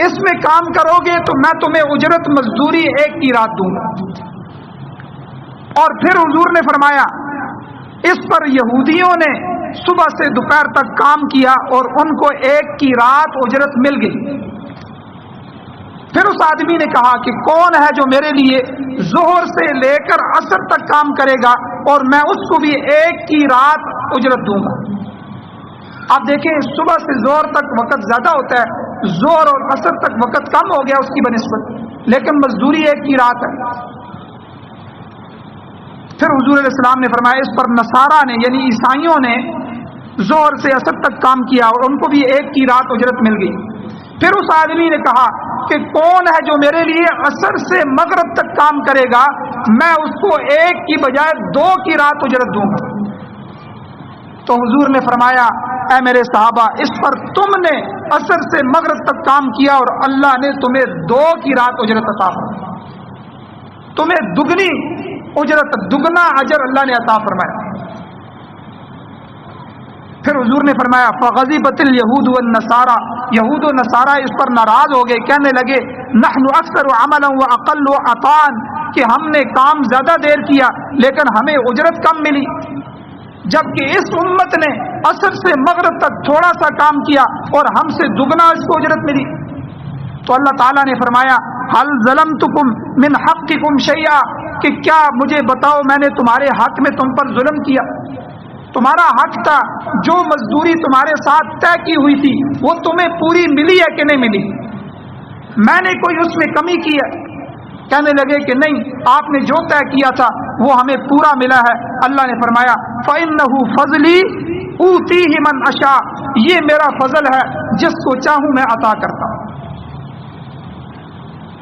اس میں کام کرو گے تو میں تمہیں اجرت مزدوری 1 قیرات دوں گا. اور پھر حضور نے فرمایا اس پر یہودیوں نے صبح سے دوپہر تک کام کیا اور ان کو 1 قیرات اجرت مل گئی. پھر اس آدمی نے کہا کہ کون ہے جو میرے لیے ظہر سے لے کر عصر تک کام کرے گا اور میں اس کو بھی 1 قیرات اجرت دوں گا. آپ دیکھیں صبح سے ظہر تک وقت زیادہ ہوتا ہے, ظہر اور عصر تک وقت کم ہو گیا اس کی بنسبت, لیکن مزدوری 1 قیرات ہے. پھر حضور علیہ السلام نے فرمایا اس پر نصارہ نے یعنی عیسائیوں نے ظہر سے عصر تک کام کیا اور ان کو بھی 1 قیرات اجرت مل گئی. پھر اس آدمی نے کہا کہ کون ہے جو میرے لیے عصر سے مغرب تک کام کرے گا, میں اس کو 1 کی بجائے 2 قیرات اجرت دوں گا. تو حضور نے فرمایا اے میرے صحابہ اس پر تم نے عصر سے مغرب تک کام کیا اور اللہ نے تمہیں 2 قیرات اجرت عطا فرمائی, تمہیں دگنی اجرت, دگنا اجر اللہ نے عطا فرمایا. پھر حضور نے فرمایا فغضبت الیہود والنصارى, یہود و نصارہ اس پر ناراض ہو گئے, کہنے لگے نحن اکثر عملا واقل عطاء کہ ہم نے کام زیادہ دیر کیا لیکن ہمیں اجرت کم ملی, جبکہ اس امت نے عصر سے مغرب تک تھوڑا سا کام کیا اور ہم سے دگنا اس کو اجرت ملی. تو اللہ تعالیٰ نے فرمایا هل ظلمتکم من حقکم شیئا کہ کیا مجھے بتاؤ میں نے تمہارے حق میں تم پر ظلم کیا, تمہارا حق تھا, جو مزدوری تمہارے ساتھ طے کی ہوئی تھی وہ تمہیں پوری ملی ہے کہ نہیں ملی, میں نے کوئی اس میں کمی کی ہے. کہنے لگے کہ نہیں, آپ نے جو طے کیا تھا وہ ہمیں پورا ملا ہے. اللہ نے فرمایا فَإِنَّهُ فَضْلِي أُوتِيهِ مَنْ أَشَاءُ یہ میرا فضل ہے جس کو چاہوں میں عطا کرتا ہوں,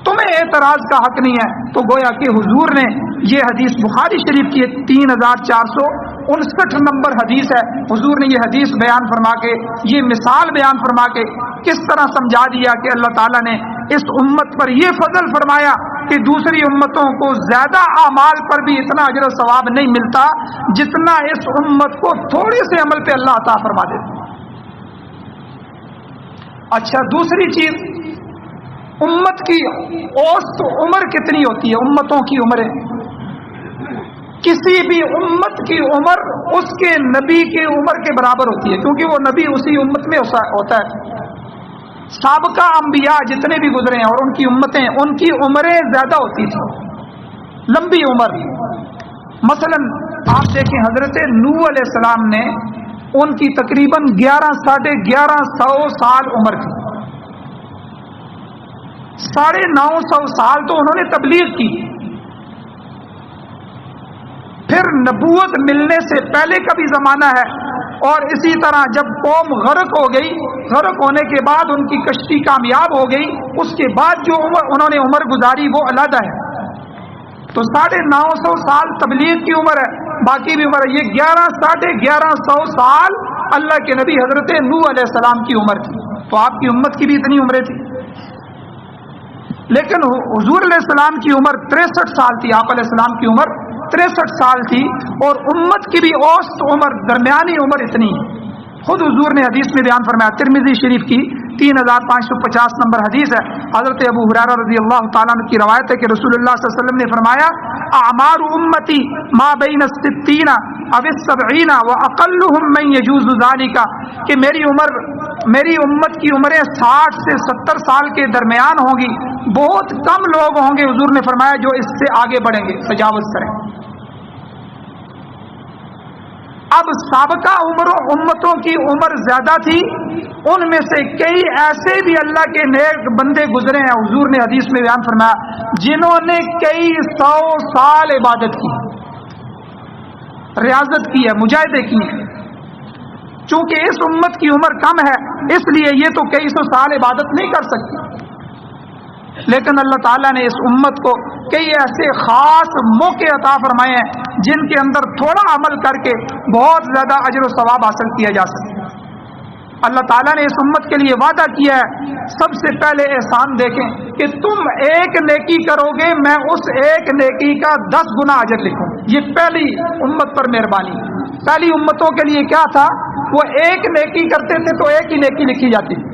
تمہیں اعتراض کا حق نہیں ہے. تو گویا کہ حضور نے یہ حدیث بخاری شریف کی 3459 نمبر حدیث ہے, حضور نے یہ حدیث بیان فرما کے یہ مثال بیان فرما کے کس طرح سمجھا دیا کہ اللہ تعالیٰ نے اس امت پر یہ فضل فرمایا کہ دوسری امتوں کو زیادہ اعمال پر بھی اتنا اجر و ثواب نہیں ملتا جتنا اس امت کو تھوڑے سے عمل پہ اللہ عطا فرما دیتا. اچھا دوسری چیز, امت کی اوسط عمر کتنی ہوتی ہے؟ امتوں کی عمریں, کسی بھی امت کی عمر اس کے نبی کی عمر کے برابر ہوتی ہے کیونکہ وہ نبی اسی امت میں ہوتا ہے. سابقہ انبیاء جتنے بھی گزرے ہیں اور ان کی امتیں, ان کی عمریں زیادہ ہوتی تھیں, لمبی عمر. مثلا آپ دیکھیں حضرت نوح علیہ السلام نے ان کی تقریباً 1100 سال عمر تھی. 950 سال تو انہوں نے تبلیغ کی. پھر نبوت ملنے سے پہلے کا بھی زمانہ ہے, اور اسی طرح جب قوم غرق ہو گئی, غرق ہونے کے بعد ان کی کشتی کامیاب ہو گئی, اس کے بعد جو انہوں نے عمر گزاری وہ علیحدہ ہے. تو 950 سال تبلیغ کی عمر ہے, باقی بھی عمر ہے. یہ 1100 سال اللہ کے نبی حضرت نوح علیہ السلام کی عمر تھی. تو آپ کی امت کی بھی اتنی عمریں تھی, لیکن حضور علیہ السلام کی عمر 63 سال تھی. آپ علیہ السلام کی عمر 63 سال تھی, اور امت کی بھی اوسط عمر درمیانی عمر اتنی ہے. خود حضور نے حدیث میں بیان فرمایا, ترمذی شریف کی 3550 نمبر حدیث ہے, حضرت ابو ہریرہ رضی اللہ تعالیٰ عنہ کی روایت ہے کہ رسول اللہ صلی اللہ علیہ وسلم نے فرمایا اعمار امتی ما بین 60 او 70 واقلهم من يجوز ذلك کہ میری عمر میری امت کی عمریں 60 سے 70 سال کے درمیان ہوں گی، بہت کم لوگ ہوں گے حضور نے فرمایا جو اس سے آگے بڑھیں گے، تجاوز کریں۔ اب سابقہ امتوں کی عمر زیادہ تھی، ان میں سے کئی ایسے بھی اللہ کے نیک بندے گزرے ہیں، حضور نے حدیث میں بیان فرمایا، جنہوں نے کئی 100 سال عبادت کی، ریاضت کی ہے، مجاہدے کی ہے۔ چونکہ اس امت کی عمر کم ہے اس لیے یہ تو کئی 100 سال عبادت نہیں کر سکتی، لیکن اللہ تعالیٰ نے اس امت کو کئی ایسے خاص موقع عطا فرمائے ہیں جن کے اندر تھوڑا عمل کر کے بہت زیادہ اجر و ثواب حاصل کیا جا سکتا ہے۔ اللہ تعالیٰ نے اس امت کے لیے وعدہ کیا ہے، سب سے پہلے احسان دیکھیں کہ تم ایک نیکی کرو گے میں اس ایک نیکی کا 10 گنا اجر لکھوں۔ یہ پہلی امت پر مہربانی۔ پہلی امتوں کے لیے کیا تھا، وہ ایک نیکی کرتے تھے تو ایک ہی نیکی لکھی جاتی تھی۔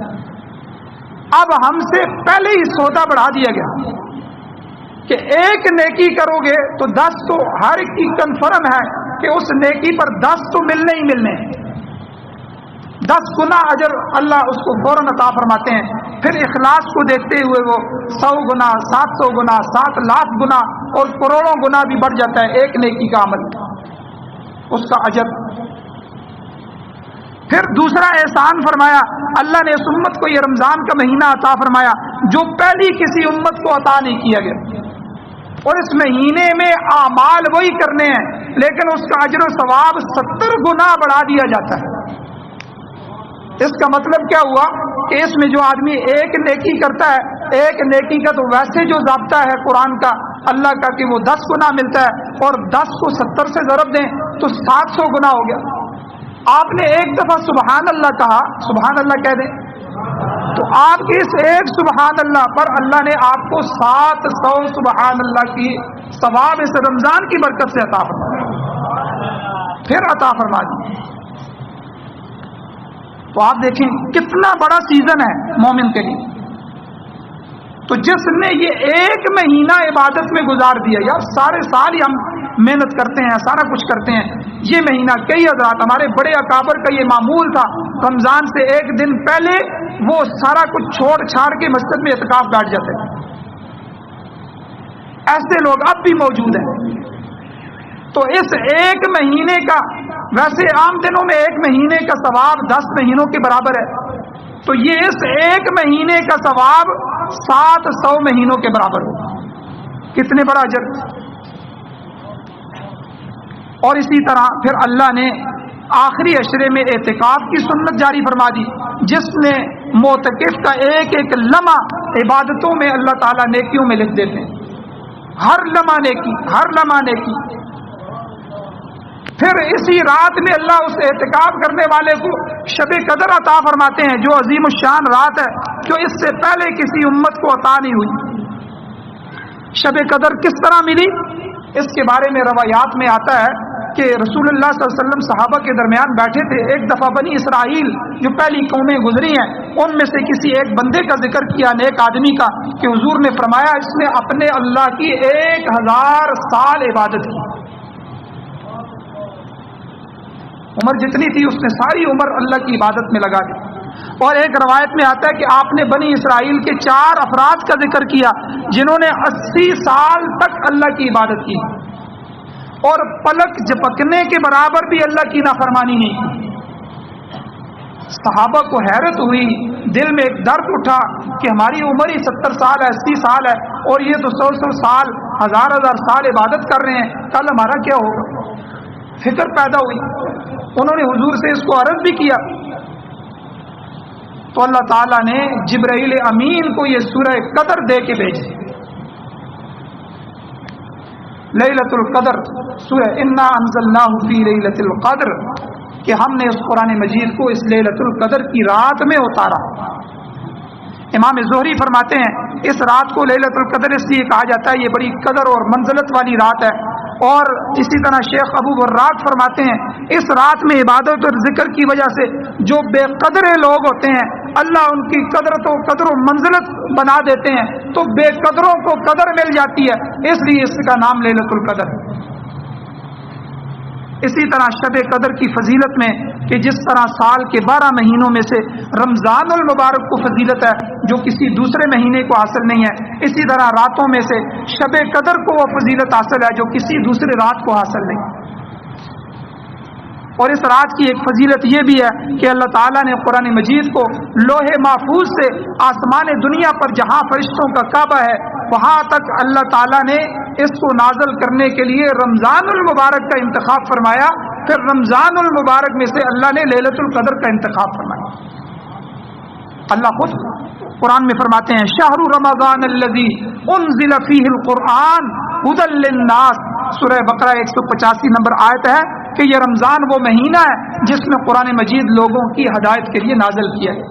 اب ہم سے پہلے ہی سودا بڑھا دیا گیا کہ ایک نیکی کرو گے تو 10 تو ہر ایک کی کنفرم ہے کہ اس نیکی پر 10 تو ملنے ہی ملنے ہیں، 10 گنا اجر اللہ اس کو فوراً عطا فرماتے ہیں۔ پھر اخلاص کو دیکھتے ہوئے وہ 100 گنا، 700 گنا، 7 لاکھ گنا اور کروڑوں گنا بھی بڑھ جاتا ہے ایک نیکی کا عمل، اس کا اجر۔ پھر دوسرا احسان فرمایا، اللہ نے اس امت کو یہ رمضان کا مہینہ عطا فرمایا جو پہلی کسی امت کو عطا نہیں کیا گیا، اور اس مہینے میں اعمال وہی کرنے ہیں لیکن اس کا اجر و ثواب 70 گنا بڑھا دیا جاتا ہے۔ اس کا مطلب کیا ہوا کہ اس میں جو آدمی ایک نیکی کرتا ہے، ایک نیکی کا تو ویسے جو ضابطہ ہے قرآن کا اللہ کا کہ وہ 10 گنا ملتا ہے، اور 10 کو 70 سے ضرب دیں تو 700 گنا ہو گیا۔ آپ نے ایک دفعہ سبحان اللہ کہا، سبحان اللہ کہہ دیں تو آپ کے اس ایک سبحان اللہ پر اللہ نے آپ کو 700 سبحان اللہ کی ثواب اس رمضان کی برکت سے عطا فرما، پھر عطا فرما دی۔ تو آپ دیکھیں کتنا بڑا سیزن ہے مومن کے لیے۔ تو جس نے یہ ایک مہینہ عبادت میں گزار دیا، یار سارے سال ہی ہم محنت کرتے ہیں، سارا کچھ کرتے ہیں، یہ مہینہ کئی حضرات ہمارے بڑے اکابر کا یہ معمول تھا، رمضان سے ایک دن پہلے وہ سارا کچھ چھوڑ چھاڑ کے مسجد میں اعتکاف بیٹھ جاتے ہیں۔ ایسے لوگ اب بھی موجود ہیں۔ تو اس ایک مہینے کا، ویسے عام دنوں میں ایک مہینے کا ثواب 10 مہینوں کے برابر ہے، تو یہ اس ایک مہینے کا ثواب 700 مہینوں کے برابر ہوگا۔ کتنے بڑا اجر۔ اور اسی طرح پھر اللہ نے آخری عشرے میں اعتکاف کی سنت جاری فرما دی، جس نے معتکف کا ایک ایک لمحہ عبادتوں میں اللہ تعالیٰ نیکیوں میں لکھ دیتے ہیں، ہر لمحہ نیکی، ہر لمحہ نیکی۔ پھر اسی رات میں اللہ اس اعتکاف کرنے والے کو شب قدر عطا فرماتے ہیں، جو عظیم الشان رات ہے، جو اس سے پہلے کسی امت کو عطا نہیں ہوئی۔ شب قدر کس طرح ملی، اس کے بارے میں روایات میں آتا ہے کہ رسول اللہ صلی اللہ علیہ وسلم صحابہ کے درمیان بیٹھے تھے، ایک دفعہ بنی اسرائیل جو پہلی قومیں گزری ہیں ان میں سے کسی ایک بندے کا ذکر کیا، نیک آدمی کا، کہ حضور نے فرمایا اس نے اپنے اللہ کی 1000 سال عبادت کی، عمر جتنی تھی اس نے ساری عمر اللہ کی عبادت میں لگا دی۔ اور ایک روایت میں آتا ہے کہ آپ نے بنی اسرائیل کے 4 افراد کا ذکر کیا جنہوں نے 80 سال تک اللہ کی عبادت کی اور پلک جھپکنے کے برابر بھی اللہ کی نافرمانی نہیں کی۔ صحابہ کو حیرت ہوئی، دل میں ایک درد اٹھا کہ ہماری عمر ہی 70 سال ہے، 80 سال ہے، اور یہ تو 100 سال، 1000 سال عبادت کر رہے ہیں، کل ہمارا کیا ہوگا؟ فکر پیدا ہوئی، انہوں نے حضور سے اس کو عرض بھی کیا، تو اللہ تعالیٰ نے جبرائیل امین کو یہ سورہ قدر دے کے بھیجی، لیلۃ القدر، سورہ انا انزلناہ فی لیلۃ القدر، کہ ہم نے اس قرآن مجید کو اس لیلۃ القدر کی رات میں اتارا۔ امام زہری فرماتے ہیں اس رات کو لیلۃ القدر اس لیے کہا جاتا ہے، یہ بڑی قدر اور منزلت والی رات ہے۔ اور اسی طرح شیخ ابو براق فرماتے ہیں اس رات میں عبادت اور ذکر کی وجہ سے جو بے قدر لوگ ہوتے ہیں اللہ ان کی قدر و منزلت بنا دیتے ہیں، تو بے قدروں کو قدر مل جاتی ہے، اس لیے اس کا نام لیلۃ القدر۔ اسی طرح شب قدر کی فضیلت میں کہ جس طرح سال کے 12 مہینوں میں سے رمضان المبارک کو فضیلت ہے جو کسی دوسرے مہینے کو حاصل نہیں ہے، اسی طرح راتوں میں سے شب قدر کو وہ فضیلت حاصل ہے جو کسی دوسرے رات کو حاصل نہیں۔ اور اس رات کی ایک فضیلت یہ بھی ہے کہ اللہ تعالیٰ نے قرآن مجید کو لوح محفوظ سے آسمان دنیا پر جہاں فرشتوں کا کعبہ ہے وہاں تک اللہ تعالیٰ نے اس کو نازل کرنے کے لیے رمضان المبارک کا انتخاب فرمایا، پھر رمضان المبارک میں سے اللہ نے لیلۃ القدر کا انتخاب فرمایا۔ اللہ خود قرآن میں فرماتے ہیں شہر رمضان الذی انزل فیہ القرآن ھدی للناس، سورہ بقرہ 185 نمبر آیت ہے کہ یہ رمضان وہ مہینہ ہے جس میں قرآن مجید لوگوں کی ہدایت کے لیے نازل کیا ہے۔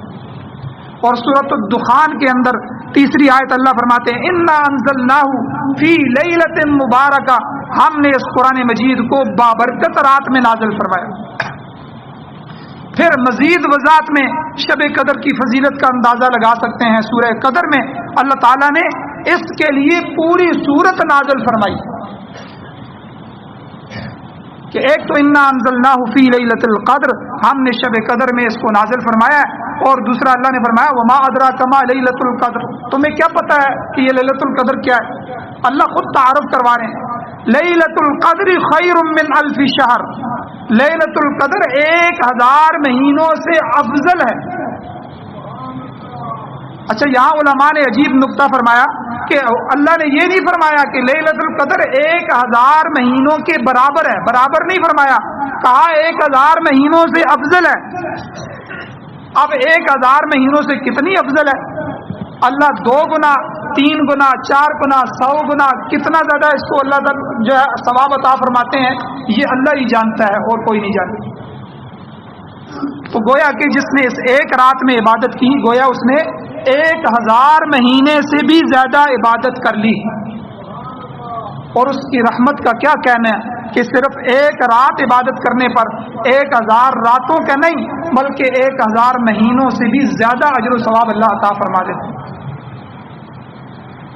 اور سورۃ الدخان کے اندر تیسری آیت اللہ فرماتے ہیں انا انزلناہ فی لیلۃ مبارکہ، ہم نے اس قرآن مجید کو بابرکت رات میں نازل فرمایا۔ پھر مزید وضاحت میں شب قدر کی فضیلت کا اندازہ لگا سکتے ہیں، سورہ قدر میں اللہ تعالیٰ نے اس کے لیے پوری سورت نازل فرمائی کہ ایک تو انا انزلناہ فی لیلۃ القدر، ہم نے شب قدر میں اس کو نازل فرمایا ہے، اور دوسرا اللہ نے فرمایا وما ادراک ما لیلۃ القدر، تمہیں کیا پتہ ہے کہ یہ لیلۃ القدر کیا ہے؟ اللہ خود تعارف کروا رہے ہیں لیلۃ القدر خیر من الف شہر، لیلۃ القدر 1000 مہینوں سے افضل ہے۔ اچھا یہاں علماء نے عجیب نقطہ فرمایا کہ اللہ نے یہ نہیں فرمایا کہ لیلۃ القدر 1000 مہینوں کے برابر ہے، برابر نہیں فرمایا، کہا 1000 مہینوں سے افضل ہے۔ اب 1000 مہینوں سے کتنی افضل ہے؟ اللہ 2 گنا 3 گنا 4 گنا 100 گنا کتنا زیادہ اس کو اللہ تعالیٰ جو ہے ثواب عطا فرماتے ہیں، یہ اللہ ہی جانتا ہے اور کوئی نہیں جانتا۔ تو گویا کہ جس نے اس ایک رات میں عبادت کی گویا اس نے 1000 مہینے سے بھی زیادہ عبادت کر لی، اور اس کی رحمت کا کیا کہنا ہے کہ صرف ایک رات عبادت کرنے پر 1000 راتوں کا نہیں بلکہ 1000 مہینوں سے بھی زیادہ اجر و ثواب اللہ عطا فرما دیتے ہیں۔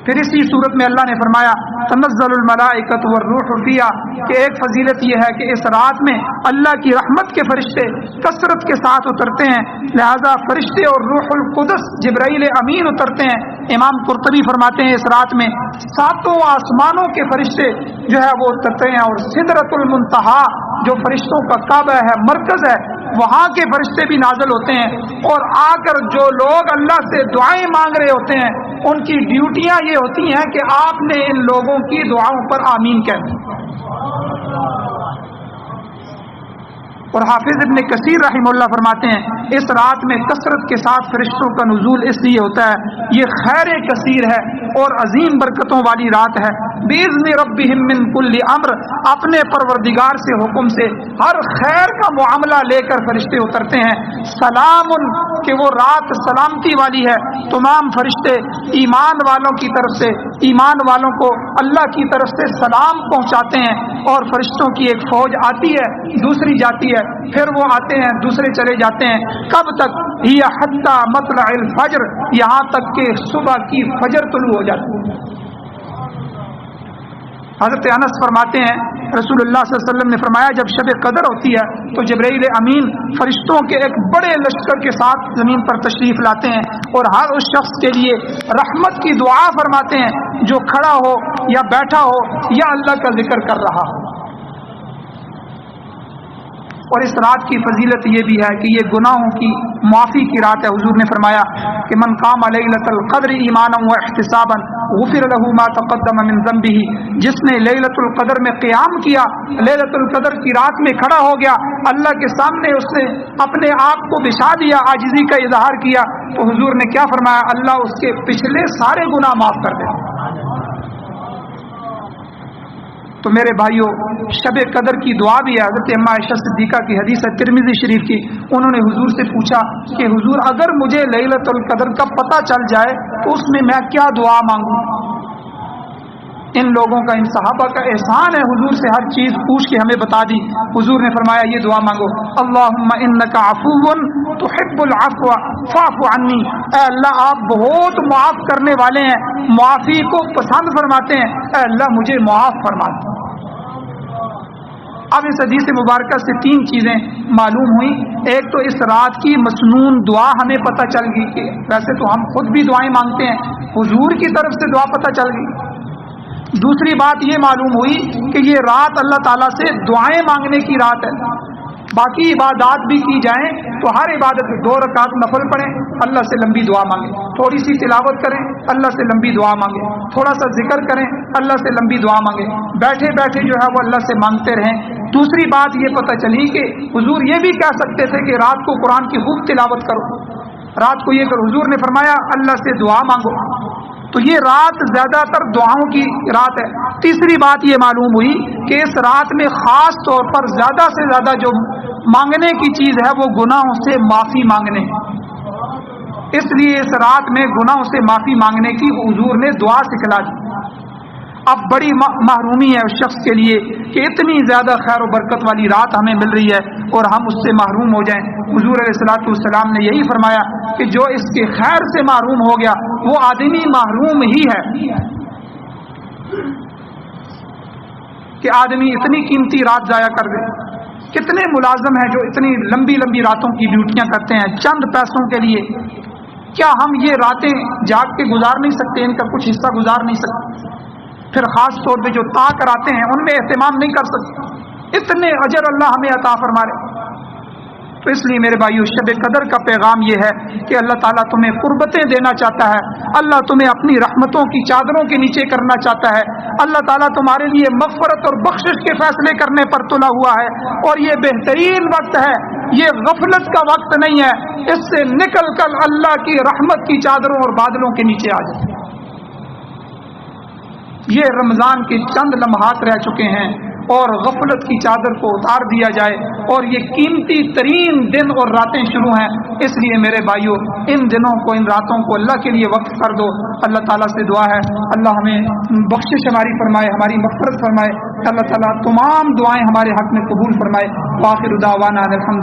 پھر اسی صورت میں اللہ نے فرمایا تنزل الملائکۃ والروح فیہا، کہ ایک فضیلت یہ ہے کہ اس رات میں اللہ کی رحمت کے فرشتے کثرت کے ساتھ اترتے ہیں، لہذا فرشتے اور روح القدس جبرائیل امین اترتے ہیں۔ امام قرطبی فرماتے ہیں اس رات میں 7 آسمانوں کے فرشتے جو ہے وہ اترتے ہیں، اور سدرۃ المنتہا جو فرشتوں کا کعبہ ہے، مرکز ہے، وہاں کے فرشتے بھی نازل ہوتے ہیں، اور آ کر جو لوگ اللہ سے دعائیں مانگ رہے ہوتے ہیں ان کی ڈیوٹیاں یہ ہوتی ہیں کہ آپ نے ان لوگوں کی دعاؤں پر آمین کہنا۔ اور حافظ ابن کثیر رحمہ اللہ فرماتے ہیں اس رات میں کثرت کے ساتھ فرشتوں کا نزول اس لیے ہوتا ہے، یہ خیر کثیر ہے اور عظیم برکتوں والی رات ہے۔ بِإِذْنِ رَبِّهِمْ مِنْ كُلِّ أَمْرٍ، اپنے پروردگار سے حکم سے ہر خیر کا معاملہ لے کر فرشتے اترتے ہیں۔ سلام، کہ وہ رات سلامتی والی ہے، تمام فرشتے ایمان والوں کی طرف سے ایمان والوں کو اللہ کی طرف سے سلام پہنچاتے ہیں، اور فرشتوں کی ایک فوج آتی ہے دوسری جاتی ہے، پھر وہ آتے ہیں دوسرے چلے جاتے ہیں، کب تک؟ ہی حتی مطلع الفجر، یہاں تک کہ صبح کی فجر طلوع ہو جاتی ہے۔ حضرت انس فرماتے ہیں رسول اللہ صلی اللہ علیہ وسلم نے فرمایا جب شب قدر ہوتی ہے تو جبرائیل امین فرشتوں کے ایک بڑے لشکر کے ساتھ زمین پر تشریف لاتے ہیں، اور ہر اس شخص کے لیے رحمت کی دعا فرماتے ہیں جو کھڑا ہو یا بیٹھا ہو یا اللہ کا ذکر کر رہا ہو۔ اور اس رات کی فضیلت یہ بھی ہے کہ یہ گناہوں کی معافی کی رات ہے۔ حضور نے فرمایا کہ من قام لیلۃ القدر ایمانا واحتسابا غفر له ما تقدم من ذنبه، جس نے لیلۃ القدر میں قیام کیا، لیلۃ القدر کی رات میں کھڑا ہو گیا، اللہ کے سامنے اس نے اپنے آپ کو بچھا دیا، عاجزی کا اظہار کیا، تو حضور نے کیا فرمایا؟ اللہ اس کے پچھلے سارے گناہ معاف کر دے۔ تو میرے بھائیوں شب قدر کی دعا بھی ہے۔ حضرت اماں عائشہ صدیقہ کی حدیث ہے ترمذی شریف کی، انہوں نے حضور سے پوچھا کہ حضور اگر مجھے لیلۃ القدر کا پتہ چل جائے تو اس میں کیا دعا مانگوں؟ ان لوگوں کا، ان صحابہ کا احسان ہے، حضور سے ہر چیز پوچھ کے ہمیں بتا دی۔ حضور نے فرمایا یہ دعا مانگو، اللہم انک عفو تحب العفو فاعف عنی، اے اللہ آپ بہت معاف کرنے والے ہیں، معافی کو پسند فرماتے ہیں، اے اللہ مجھے معاف فرما دیں۔ اب اس حدیث مبارکہ سے 3 چیزیں معلوم ہوئی. ایک تو اس رات کی مسنون دعا ہمیں پتہ چل گئی کہ ویسے تو ہم خود بھی دعائیں مانگتے ہیں, حضور کی طرف سے دعا پتہ چل گئی. دوسری بات یہ معلوم ہوئی کہ یہ رات اللہ تعالیٰ سے دعائیں مانگنے کی رات ہے. باقی عبادات بھی کی جائیں تو ہر عبادت 2 رکعت نفل پڑھیں, اللہ سے لمبی دعا مانگیں, تھوڑی سی تلاوت کریں, اللہ سے لمبی دعا مانگیں, تھوڑا سا ذکر کریں, اللہ سے لمبی دعا مانگیں, بیٹھے بیٹھے جو ہے وہ اللہ سے مانگتے رہیں. دوسری بات یہ پتہ چلی کہ حضور یہ بھی کہہ سکتے تھے کہ رات کو قرآن کی خوب تلاوت کرو, رات کو یہ کر, حضور نے فرمایا اللہ سے دعا مانگو. تو یہ رات زیادہ تر دعاؤں کی رات ہے. تیسری بات یہ معلوم ہوئی کہ اس رات میں خاص طور پر زیادہ سے زیادہ جو مانگنے کی چیز ہے وہ گناہوں سے معافی مانگنے. اس لیے اس رات میں گناہوں سے معافی مانگنے کی حضور نے دعا سکھلا دی. اب بڑی محرومی ہے اس شخص کے لیے کہ اتنی زیادہ خیر و برکت والی رات ہمیں مل رہی ہے اور ہم اس سے محروم ہو جائیں. حضور علیہ الصلوۃ والسلام نے یہی فرمایا کہ جو اس کے خیر سے محروم ہو گیا وہ آدمی محروم ہی ہے. کہ آدمی اتنی قیمتی رات ضائع کر دے. کتنے ملازم ہیں جو اتنی لمبی لمبی راتوں کی ڈیوٹیاں کرتے ہیں چند پیسوں کے لیے. کیا ہم یہ راتیں جاگ کے گزار نہیں سکتے, ان کا کچھ حصہ گزار نہیں سکتے؟ پھر خاص طور پہ جو طا کراتے ہیں ان میں اہتمام نہیں کر سکتے. اتنے اجر اللہ ہمیں عطا فرما رہے. تو اس لیے میرے بھائیو شب قدر کا پیغام یہ ہے کہ اللہ تعالیٰ تمہیں قربتیں دینا چاہتا ہے, اللہ تمہیں اپنی رحمتوں کی چادروں کے نیچے کرنا چاہتا ہے, اللہ تعالیٰ تمہارے لیے مغفرت اور بخشش کے فیصلے کرنے پر تلا ہوا ہے. اور یہ بہترین وقت ہے, یہ غفلت کا وقت نہیں ہے. اس سے نکل کر اللہ کی رحمت کی چادروں اور بادلوں کے نیچے آ جائے. یہ رمضان کے چند لمحات رہ چکے ہیں اور غفلت کی چادر کو اتار دیا جائے اور یہ قیمتی ترین دن اور راتیں شروع ہیں. اس لیے میرے بھائیوں ان دنوں کو, ان راتوں کو اللہ کے لیے وقف کر دو. اللہ تعالیٰ سے دعا ہے اللہ ہمیں بخشش ہماری فرمائے, ہماری مغفرت فرمائے. اللہ تعالیٰ تمام دعائیں ہمارے حق میں قبول فرمائے. وآخر دعوانا الحمد